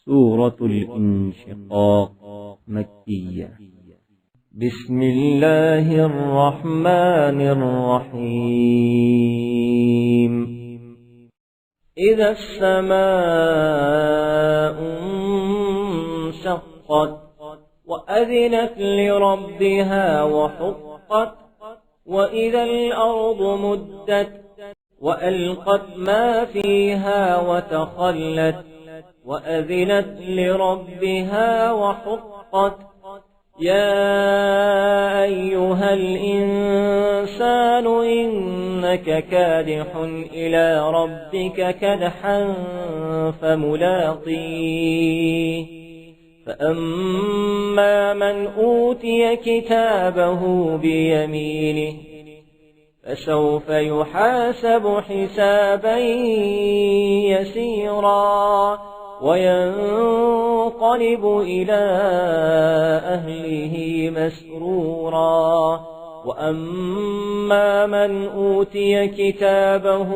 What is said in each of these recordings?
سورة الانشقاق مكية. بسم الله الرحمن الرحيم. إذا السماء انشقت وأذنت لربها وحقت وإذا الأرض مدت وألقت ما فيها وتخلت وأذنت لربها وحقت. يا أيها الإنسان إنك كادح إلى ربك كدحا فملاقيه. فأما من أوتي كتابه بيمينه فسوف يحاسب حسابا يسيرا وينقلب إلى أهله مسرورا. وأما من أوتي كتابه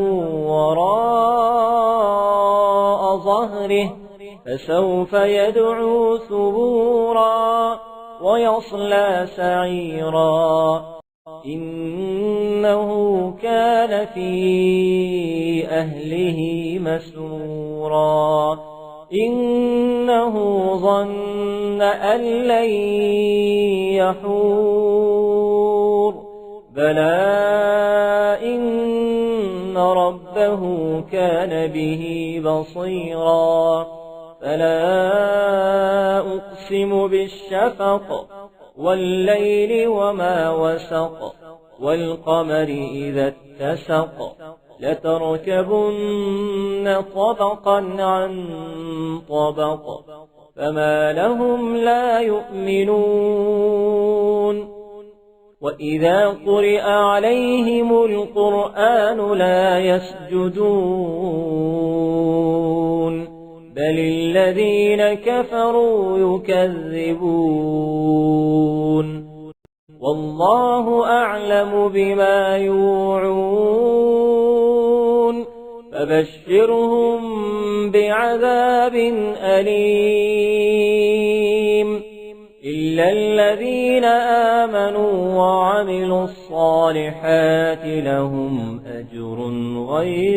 وراء ظهره فسوف يدعو ثبورا ويصلى سعيرا. إنه كان في أهله مسرورا. إنه ظن أن لن يحور. بلى إن ربه كان به بصيرا. فلا أقسم بالشفق والليل وما وسق والقمر إذا اتسق لتركبن طبقا عن طبق فما لهم لا يؤمنون. وإذا قرئ عليهم القرآن لا يسجدون بل الذين كفروا يكذبون. والله أعلم بما يوعون فبشرهم بعذاب أليم إلا الذين آمنوا وعملوا الصالحات لهم أجر غير